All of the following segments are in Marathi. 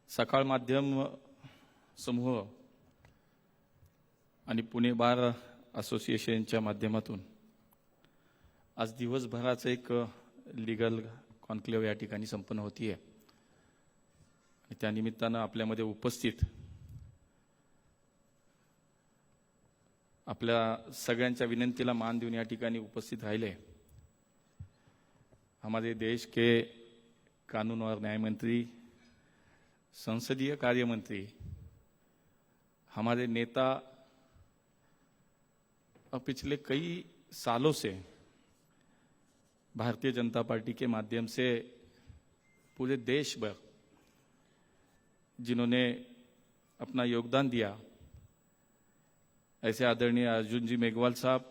सकाळ माध्यम समूह आणि पुणे बार असोसिएशनच्या माध्यमातून आज दिवसभराचं एक लीगल कॉन्क्लेव्ह या ठिकाणी संपन्न होतीये आणि त्या निमित्तानं आपल्यामध्ये उपस्थित आपल्या सगळ्यांच्या विनंतीला मान देऊन या ठिकाणी उपस्थित राहिले हमारे देश के कानून और न्याय मंत्री, संसदीय कार्य मंत्री, हमारे नेता और पिछले कई सालों से भारतीय जनता पार्टी के माध्यम से पूरे देश भर जिन्होंने अपना योगदान दिया, ऐसे आदरणीय अर्जुन जी मेघवाल साहब,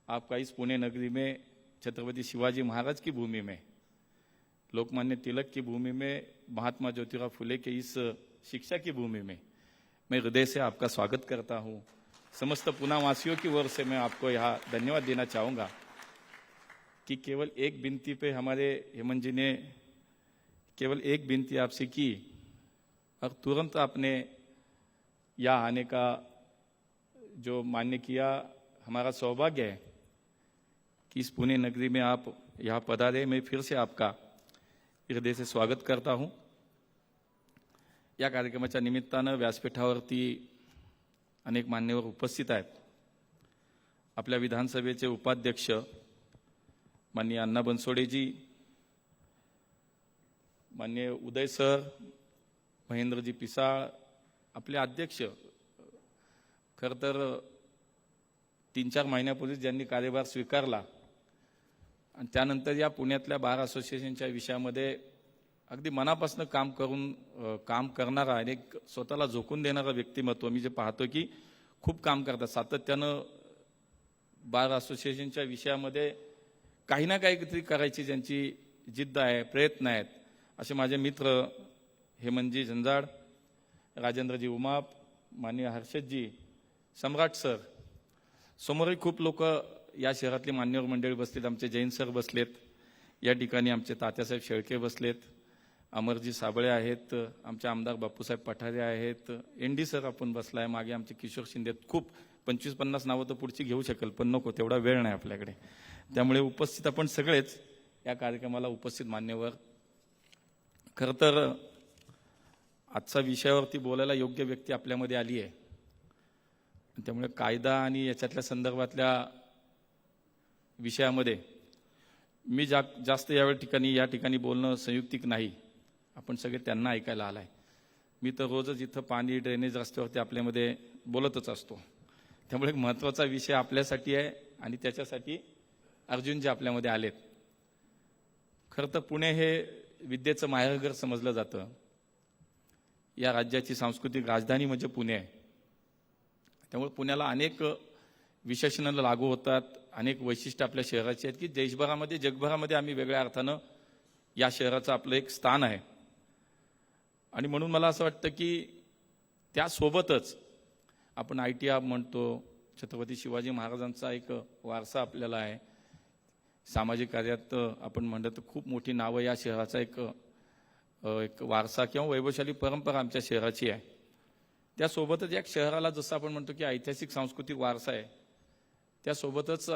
आपका इस पुणे नगरी में छत्रपति शिवाजी महाराज की भूमि में, लोकमान्य तिलक की भूमि में, महात्मा ज्योतिराव फुले के इस शिक्षा की भूमि में मैं हृदय से आपका स्वागत करता हूं। समस्त पुणे वासियों की ओर से मैं आपको यहाँ धन्यवाद देना चाहूँगा कि केवल एक विनती पे हमारे हेमंत जी ने केवल एक विनती आपसे की और तुरंत आपने यहाँ आने का जो मान्य किया। हमारा सौभाग्य है कि इस पुणे नगरी में आप यहाँ पधारे। मैं फिर से आपका हृदय से स्वागत करता हूं। या कार्यक्रमाच्या निमित्तानं व्यासपीठावरती अनेक मान्यवर उपस्थित आहेत। आपल्या विधानसभेचे उपाध्यक्ष माननीय अण्णा बनसोडेजी, माननीय उदय सर, महेंद्रजी पिसाळ, आपले अध्यक्ष, खरं तर 3-4 महिन्यापूर्वी ज्यांनी कार्यभार स्वीकारला आणि त्यानंतर या पुण्यातल्या बार असोसिएशनच्या विषयामध्ये अगदी मनापासून काम करणारा आणि स्वतःला झोकून देणारा व्यक्तिमत्व मी जे पाहतो की खूप काम करतात, सातत्यानं बार असोसिएशनच्या विषयामध्ये काही ना काहीतरी करायची ज्यांची जिद्द आहे, प्रयत्न आहेत, असे माझे मित्र हेमंतजी झंजाड, राजेंद्रजी उमाप, माननीय हर्षदजी, सम्राट सर, समोरही खूप लोक या शहरातली मान्यवर मंडळी बसलेत। आमचे जैन सर बसलेत या ठिकाणी, आमचे तात्यासाहेब शेळके बसलेत, अमरजी साबळे आहेत, आमचे आमदार बापूसाहेब पठारे आहेत, एनडी सर आपण बसलाय, मागे आमचे किशोर शिंदे, खूप 25-50 नावं तर पुढची घेऊ शकेल पण नको, तेवढा वेळ नाही आपल्याकडे। त्यामुळे उपस्थित आपण सगळेच या कार्यक्रमाला उपस्थित मान्यवर, खरं तर आजच्या विषयावरती बोलायला योग्य व्यक्ती आपल्यामध्ये आली आहे। त्यामुळे कायदा आणि याच्यातल्या संदर्भातल्या विषयामध्ये मी जास्त या ठिकाणी बोलणं संयुक्तिक नाही, आपण सगळे त्यांना ऐकायला आलाय। मी तर रोजच इथं पाणी, ड्रेनेज, रस्त्यावरती आपल्यामध्ये बोलतच असतो। त्यामुळे एक महत्त्वाचा विषय आपल्यासाठी आहे आणि त्याच्यासाठी अर्जुनजी आपल्यामध्ये आलेत। खरं तर पुणे हे विद्येचं माहेरघर समजलं जातं। या राज्याची सांस्कृतिक राजधानी म्हणजे पुणे आहे। त्यामुळे पुण्याला अनेक विशेषणं लागू होतात, अनेक वैशिष्ट्य आपल्या शहराची आहेत की देशभरामध्ये, जगभरामध्ये आम्ही वेगळ्या अर्थानं या शहराचं आपलं एक स्थान आहे। आणि म्हणून मला असं वाटतं की त्यासोबतच आपण IT हब म्हणतो, छत्रपती शिवाजी महाराजांचा एक वारसा आपल्याला आहे, सामाजिक कार्यात आपण म्हणलं तर खूप मोठी नावं या शहराचा एक वारसा किंवा वैभवशाली परंपरा आमच्या शहराची आहे। त्यासोबतच या शहराला जसं आपण म्हणतो की ऐतिहासिक सांस्कृतिक वारसा आहे, त्यासोबतच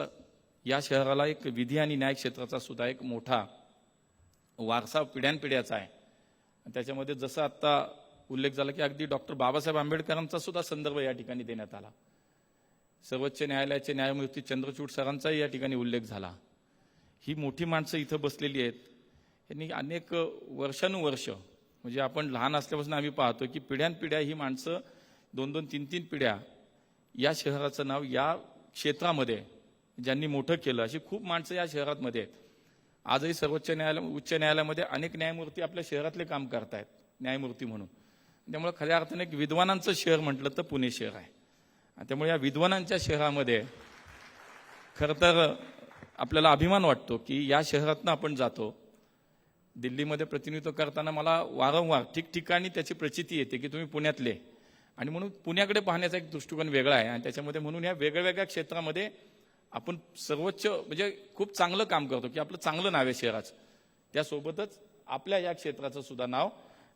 या शहराला एक विधी आणि न्याय क्षेत्राचा सुद्धा एक मोठा वारसा पिढ्यानपिढ्याचा आहे। त्याच्यामध्ये जसं आता उल्लेख झाला की अगदी डॉक्टर बाबासाहेब आंबेडकरांचा सुद्धा संदर्भ या ठिकाणी देण्यात आला, सर्वोच्च न्यायालयाचे न्यायमूर्ती चंद्रचूड सरांचाही या ठिकाणी उल्लेख झाला। ही मोठी माणसं इथं बसलेली आहेत, यांनी अनेक वर्षानुवर्ष, म्हणजे आपण लहान असल्यापासून आम्ही पाहतो की पिढ्यानपिढ्या ही माणसं 2-2, 3-3 पिढ्या या शहराचं नाव या क्षेत्रामध्ये ज्यांनी मोठं केलं, अशी खूप माणसं या शहरामध्ये आहेत। आजही सर्वोच्च न्यायालय, उच्च न्यायालयामध्ये अनेक न्यायमूर्ती आपल्या शहरातले काम करतायत न्यायमूर्ती म्हणून। त्यामुळे खऱ्या अर्थाने एक विद्वानांचं शहर म्हटलं तर पुणे शहर आहे। त्यामुळे या विद्वानांच्या शहरामध्ये खरं तर आपल्याला अभिमान वाटतो की या शहरातनं आपण जातो। दिल्लीमध्ये प्रतिनिधित्व करताना मला वारंवार ठिकठिकाणी त्याची प्रचिती येते की तुम्ही पुण्यातले, आणि म्हणून पुण्याकडे पाहण्याचा एक दृष्टिकोन वेगळा आहे। आणि त्याच्यामध्ये म्हणून या वेगळ्या क्षेत्रामध्ये आपण सर्वोच्च म्हणजे खूप चांगलं काम करतो की आपलं चांगलं नाव आहे शहराचं, त्यासोबतच आपल्या या क्षेत्राचं सुद्धा नाव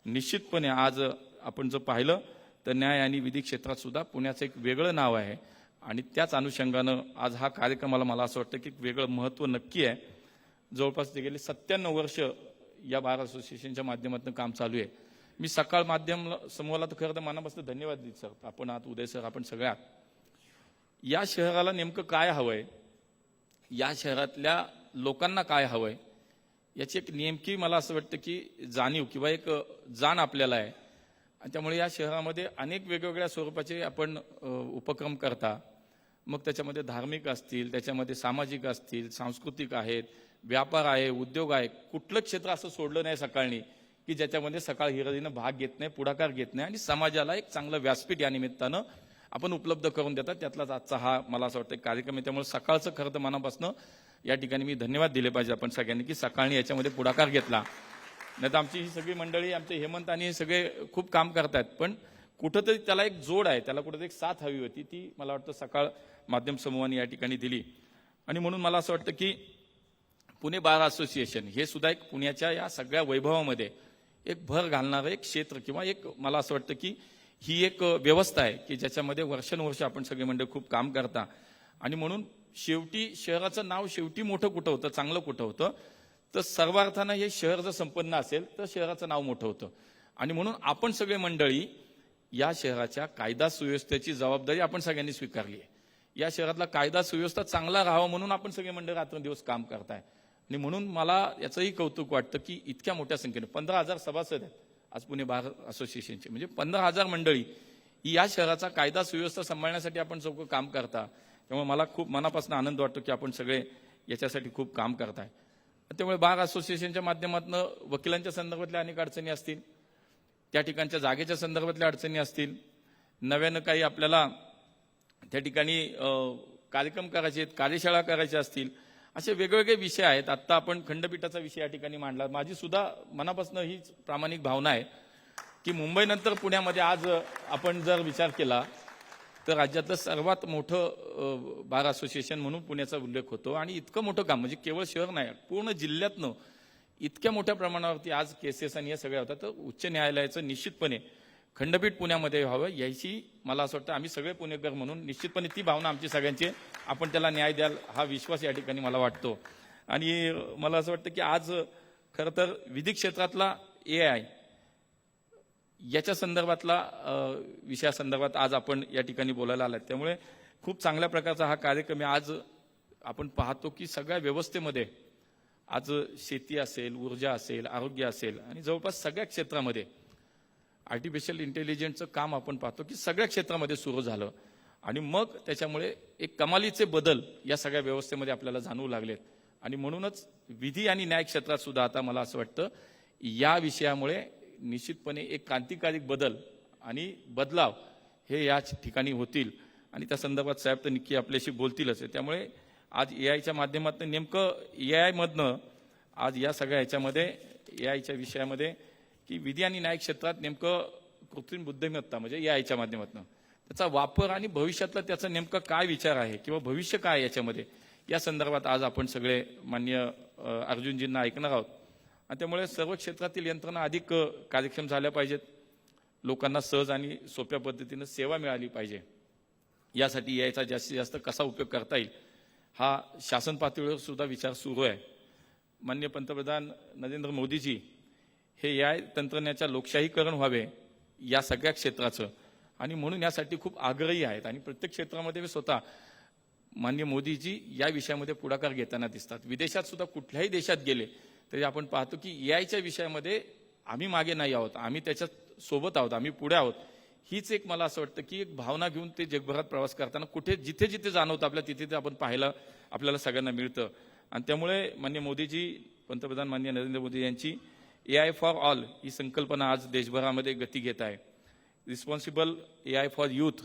निश्चितपणे आज आपण जर पाहिलं तर न्याय आणि विधी क्षेत्रात सुद्धा पुण्याचं एक वेगळं नाव आहे आणि त्याच अनुषंगानं आज हा कार्यक्रमाला मला असं वाटतं की वेगळं महत्त्व नक्की आहे. जवळपास गेली 97 वर्ष या बार असोसिएशनच्या माध्यमातून काम चालू आहे. मी सकाळ माध्यम समूहाला तर खरं तर मनापासून धन्यवाद देत सर, आपण आहात, उदय सर, आपण सगळ्यात. या शहराला नेमकं काय हवंय, या शहरातल्या लोकांना काय हवंय याची एक नेमकी मला असं वाटतं की जाणीव किंवा एक जाण आपल्याला आहे. आणि त्यामुळे या शहरामध्ये अनेक वेगवेगळ्या स्वरूपाचे आपण उपक्रम करता. मग त्याच्यामध्ये धार्मिक असतील, त्याच्यामध्ये सामाजिक असतील, सांस्कृतिक आहेत, व्यापार आहे, उद्योग आहे. कुठलं क्षेत्र असं सोडलं नाही सकाळनी की ज्याच्यामध्ये सकाळ हिरदीनं भाग घेत नाही, पुढाकार घेत नाही आणि समाजाला एक चांगलं व्यासपीठ या निमित्तानं आपण उपलब्ध करून देतात. त्यातलाच आजचा हा मला असं वाटतं कार्यक्रम आहे. त्यामुळे सकाळचं खरं तर मनापासून या ठिकाणी मी धन्यवाद दिले पाहिजे आपण सगळ्यांनी की सकाळनी याच्यामध्ये पुढाकार घेतला. नाही तर आमची ही सगळी मंडळी, आमचे हेमंत आणि हे सगळे खूप काम करतात, पण कुठंतरी त्याला एक जोड आहे, त्याला कुठंतरी एक साथ हवी होती, ती मला वाटतं सकाळ माध्यम समूहाने या ठिकाणी दिली. आणि म्हणून मला असं वाटतं की पुणे बार असोसिएशन हे सुद्धा एक पुण्याच्या या सगळ्या वैभवामध्ये एक भर घालणारं एक क्षेत्र किंवा एक मला असं वाटतं की ही एक व्यवस्था आहे की ज्याच्यामध्ये वर्षानुवर्ष आपण सगळे मंडळ खूप काम करता. आणि म्हणून शेवटी शहराचं नाव शेवटी मोठं कुठं होतं, चांगलं कुठं होतं, तर सर्वार्थानं हे शहर जर संपन्न असेल तर शहराचं नाव मोठं होतं. आणि म्हणून आपण सगळे मंडळी या शहराच्या कायदा सुव्यवस्थेची जबाबदारी आपण सगळ्यांनी स्वीकारली आहे. या शहरातला कायदा सुव्यवस्था चांगला राहावा म्हणून आपण सगळे मंडळ रात्रंदिवस काम करताय. आणि म्हणून मला याचंही कौतुक वाटतं की इतक्या मोठ्या संख्येने 15,000 सभासद आहेत आज पुणे बार असोसिएशनचे, म्हणजे 15,000 मंडळी ही या शहराचा कायदा सुव्यवस्था सांभाळण्यासाठी आपण सगळं काम करता. त्यामुळे मला खूप मनापासून आनंद वाटतो की आपण सगळे याच्यासाठी खूप काम करताय. त्यामुळे बार असोसिएशनच्या माध्यमातून वकिलांच्या संदर्भातल्या अनेक अडचणी असतील, त्या ठिकाणच्या जागेच्या संदर्भातल्या अडचणी असतील, नव्यानं काही आपल्याला त्या ठिकाणी कार्यक्रम करायचे आहेत, कार्यशाळा करायच्या असतील, असे वेगवेगळे विषय आहेत. आत्ता आपण खंडपीठाचा विषय या ठिकाणी मांडला. माझी सुद्धा मनापासून हीच प्रामाणिक भावना आहे की मुंबईनंतर पुण्यामध्ये आज आपण जर विचार केला तर राज्यातलं सर्वात मोठं बार असोसिएशन म्हणून पुण्याचा उल्लेख होतो. आणि इतकं मोठं काम म्हणजे केवळ शहर नाही, पूर्ण जिल्ह्यातनं इतक्या मोठ्या प्रमाणावरती आज केसेस आणि या सगळ्या होतात. तर उच्च न्यायालयाचं निश्चितपणे खंडपीठ पुण्यामध्ये व्हावं याची मला असं वाटतं आम्ही सगळे पुणेकर म्हणून निश्चितपणे ती भावना आमची सगळ्यांची, आपण त्याला न्याय द्याल हा विश्वास या ठिकाणी मला वाटतो. आणि मला असं वाटतं की आज खरं तर विधी क्षेत्रातला AI याच्या संदर्भातला विषयासंदर्भात आज आपण या ठिकाणी बोलायला आलात. त्यामुळे खूप चांगल्या प्रकारचा हा कार्यक्रम आहे. आज आपण पाहतो की सगळ्या व्यवस्थेमध्ये आज शेती असेल, ऊर्जा असेल, आरोग्य असेल आणि जवळपास सगळ्या क्षेत्रामध्ये आर्टिफिशियल इंटेलिजन्सचं काम आपण पाहतो की सगळ्या क्षेत्रामध्ये सुरू झालं. आणि मग त्याच्यामुळे एक कमालीचे बदल या सगळ्या व्यवस्थेमध्ये आपल्याला जाणवू लागलेत. आणि म्हणूनच विधी आणि न्याय क्षेत्रात सुद्धा आता मला असं वाटतं या विषयामुळे निश्चितपणे एक क्रांतिकारी बदल आणि बदलाव हे या ठिकाणी होतील. आणि त्या संदर्भात साहेब तर नक्की आपल्याशी बोलतीलच. त्यामुळे आज AIच्या माध्यमातून नेमकं AI मधनं आज या सगळ्या ह्याच्यामध्ये AIच्या विषयामध्ये की विधी आणि न्याय क्षेत्रात नेमकं कृत्रिम बुद्धिमत्ता म्हणजे AIच्या माध्यमातून त्याचा वापर आणि भविष्यातला त्याचा नेमका काय विचार आहे किंवा भविष्य काय याच्यामध्ये या संदर्भात आज आपण सगळे माननीय अर्जुनजींना ऐकणार आहोत. आणि त्यामुळे सर्व क्षेत्रातील यंत्रणा अधिक कार्यक्षम झाल्या पाहिजेत, लोकांना सहज आणि सोप्या पद्धतीनं सेवा मिळाली पाहिजे. यासाठी AIचा जास्तीत जास्त कसा उपयोग करता येईल हा शासन पातळीवर सुद्धा विचार सुरू आहे. माननीय पंतप्रधान नरेंद्र मोदीजी हे AI तंत्रज्ञानाच्या लोकशाहीकरण व्हावे या सगळ्या क्षेत्राचं आणि म्हणून यासाठी खूप आग्रही आहेत. आणि प्रत्येक क्षेत्रामध्ये स्वतः माननीय मोदीजी या विषयामध्ये पुढाकार घेताना दिसतात. विदेशात सुद्धा कुठल्याही देशात गेले तरी आपण पाहतो की AIच्या विषयामध्ये आम्ही मागे नाही आहोत, आम्ही त्याच्यात सोबत आहोत, आम्ही पुढे आहोत. हीच एक मला असं वाटतं की एक भावना घेऊन ते जगभरात प्रवास करताना कुठे जिथे जिथे जाणवतं आपल्या तिथे ते आपण पाहायला आपल्याला सगळ्यांना मिळतं. आणि त्यामुळे माननीय मोदीजी, पंतप्रधान माननीय नरेंद्र मोदी यांची AI फॉर ऑल ही संकल्पना आज देशभरामध्ये गती घेत आहे. रिस्पॉन्सिबल AI फॉर यूथ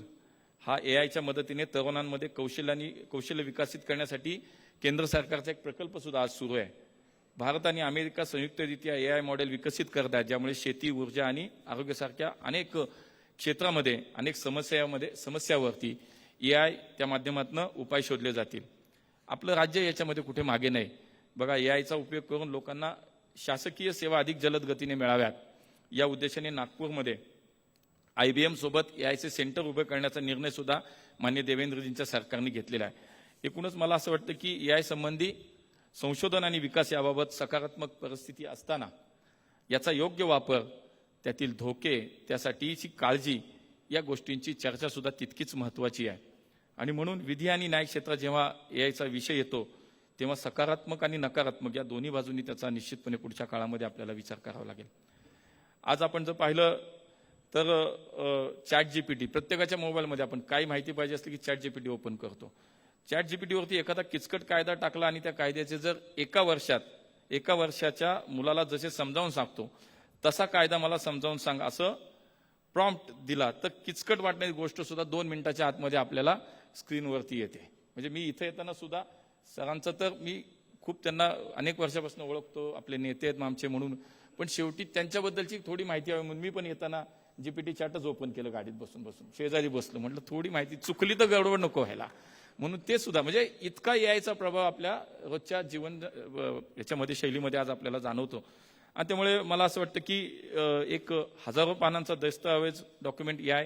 हा AIच्या मदतीने तरुणांमध्ये कौशल्य विकसित करण्यासाठी केंद्र सरकारचा एक प्रकल्प सुद्धा आज सुरू आहे. भारत आणि अमेरिका संयुक्तरित्या AI मॉडेल विकसित करत आहेत, ज्यामुळे शेती, ऊर्जा आणि आरोग्यासारख्या अनेक क्षेत्रामध्ये अनेक समस्यावरती AI त्या माध्यमातून उपाय शोधले जातील. आपलं राज्य याच्यामध्ये कुठे मागे नाही. बघा, AIचा उपयोग करून लोकांना शासकीय सेवा अधिक जलद गतीने मिळाव्यात, या उद्देशाने नागपूरमध्ये IBM सोबत AIचे सेंटर उभे करण्याचा निर्णय सुद्धा माननीय देवेंद्रजींच्या सरकारने घेतलेला आहे. एकूणच मला असं वाटतं की AI संबंधी संशोधन आणि विकास याबाबत सकारात्मक परिस्थिती असताना याचा योग्य वापर, त्यातील धोके, त्यासाठीची काळजी या गोष्टींची चर्चा सुद्धा तितकीच महत्त्वाची आहे. आणि म्हणून विधी आणि न्याय क्षेत्रात जेव्हा AIचा विषय येतो तेव्हा सकारात्मक आणि नकारात्मक या दोन्ही बाजूंनी त्याचा निश्चितपणे पुढच्या काळामध्ये आपल्याला विचार करावा लागेल. आज आपण जर पाहिलं तर ChatGPT प्रत्येकाच्या मोबाईलमध्ये आपण काही माहिती पाहिजे असली की ChatGPT ओपन करतो. ChatGPTवरती एखादा किचकट कायदा टाकला आणि त्या कायद्याचे जर एका वर्षाच्या मुलाला जसे समजावून सांगतो तसा कायदा मला समजावून सांग असं प्रॉम्प्ट दिला तर किचकट वाटणारी गोष्ट सुद्धा 2 मिनिटाच्या आतमध्ये आपल्याला स्क्रीनवरती येते. म्हणजे मी इथे येताना सुद्धा सरांचं तर मी खूप त्यांना अनेक वर्षापासून ओळखतो, आपले नेते आहेत आमचे म्हणून, पण शेवटी त्यांच्याबद्दलची थोडी माहिती हवी म्हणून मी पण येताना GPT चॅटच ओपन केलं गाडीत बसून शेजारी बसलो. म्हटलं थोडी माहिती चुकली तर गडबड नको व्हायला म्हणून ते सुद्धा म्हणजे इतका AIचा प्रभाव आपल्या रोजच्या जीवन याच्यामध्ये शैलीमध्ये आज आपल्याला जाणवतो. आणि त्यामुळे मला असं वाटतं की एक हजारो पानांचा दस्तऐवज डॉक्युमेंट AI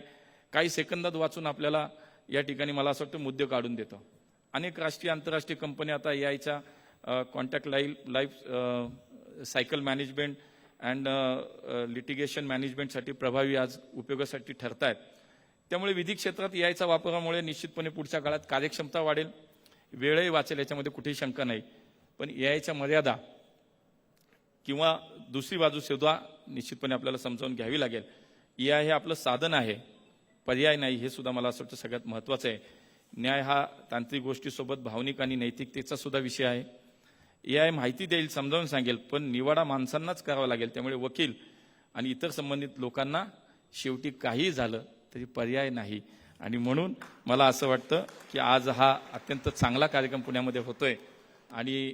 काही सेकंदात वाचून आपल्याला या ठिकाणी मला असं वाटतं मुद्दे काढून देतं. अनेक राष्ट्रीय आंतरराष्ट्रीय कंपन्या आता AIच्या contract life cycle management and litigation मॅनेजमेंटसाठी प्रभावी आज उपयोगासाठी ठरत आहेत. त्यामुळे विधी क्षेत्रात AIचा वापरामुळे निश्चितपणे पुढच्या काळात कार्यक्षमता वाढेल, वेळही वाचेल, याच्यामध्ये कुठेही शंका नाही. पण AIच्या मर्यादा किंवा दुसरी बाजू सुद्धा निश्चितपणे आपल्याला समजावून घ्यावी लागेल. AI हे आपलं साधन आहे, पर्याय नाही, हे सुद्धा मला असं वाटतं सगळ्यात महत्त्वाचं आहे. न्याय हा तांत्रिक गोष्टीसोबत भावनिक आणि नैतिकतेचा सुद्धा विषय आहे. AI माहिती देईल, समजावून सांगेल, पण निवाडा माणसांनाच करावा लागेल. त्यामुळे वकील आणि इतर संबंधित लोकांना शेवटी काही झालं तरी पर्याय नाही. आणि म्हणून मला असं वाटतं की आज हा अत्यंत चांगला कार्यक्रम पुण्यामध्ये होतोय. आणि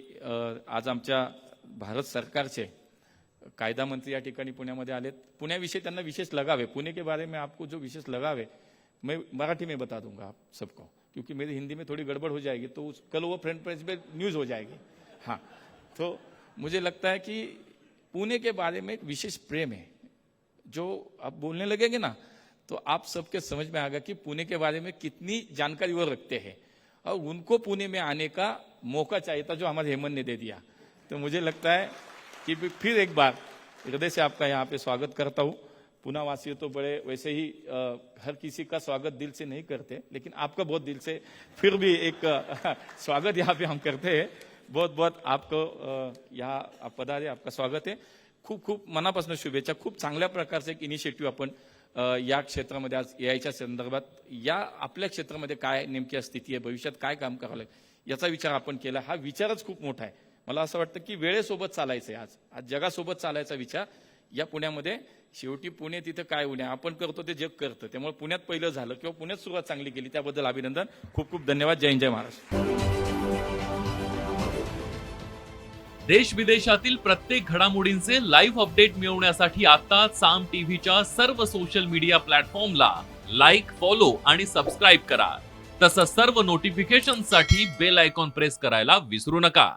आज आमच्या भारत सरकारचे कायदा मंत्री या ठिकाणी पुण्यामध्ये आलेत. पुण्याविषयी त्यांना विशेष लगाव है. पुणे के बारे में आपको जो विशेष लगाव है मैं मराठी में बता दूंगा आप सबको, क्योंकि मेरी हिंदी में थोड़ी गड़बड़ हो जाएगी तो कल वो फ्रंट पेज पे न्यूज़ हो जाएगी. हाँ, तो मुझे लगता है कि पुणे के बारे में एक विशेष प्रेम है. जो आप बोलने लगेंगे ना तो आप सबके समझ में आएगा कि पुणे के बारे में कितनी जानकारी वो रखते हैं और उनको पुणे में आने का मौका चाहिए था जो हमारे हेमंत ने दे दिया. तो मुझे लगता है कि फिर एक बार हृदय से आपका यहाँ पे स्वागत करता हूँ. पुणे वासी तो बड़े वैसे ही हर किसी का स्वागत दिल से नहीं करते, लेकिन आपका बहुत दिल से फिर भी एक स्वागत यहाँ पे हम करते हैं. बहुत बहुत आपको यहाँ आप पधारे, आपका स्वागत है. खूप खूप मनापासून शुभेच्छा. खूप चांगल्या प्रकारचे एक इनिशिएटिव्ह आपण या क्षेत्रामध्ये आज AIच्या संदर्भात या आपल्या क्षेत्रामध्ये काय नेमकी स्थिती आहे, भविष्यात काय काम करावं लागेल याचा विचार आपण केला. हा विचारच खूप मोठा आहे. मला असं वाटतं की वेळेसोबत चालायचं आहे. आज जगासोबत चालायचा विचार या पुण्यामध्ये. शेवटी पुणे तिथे काय होणे आपण करतो ते जग करतं. त्यामुळे पुण्यात पहिलं झालं किंवा पुण्यात सुरुवात चांगली केली त्याबद्दल अभिनंदन. खूप खूप धन्यवाद. जय हिंद, जय महाराष्ट्र. देश विदेशातील प्रत्येक घडामोडींचे लाईव्ह अपडेट मिळवण्यासाठी आता साम टीव्हीच्या सर्व सोशल मीडिया प्लॅटफॉर्मला लाईक, फॉलो आणि सबस्क्राईब करा. तसंच सर्व नोटिफिकेशनसाठी बेल आयकॉन प्रेस करायला विसरू नका.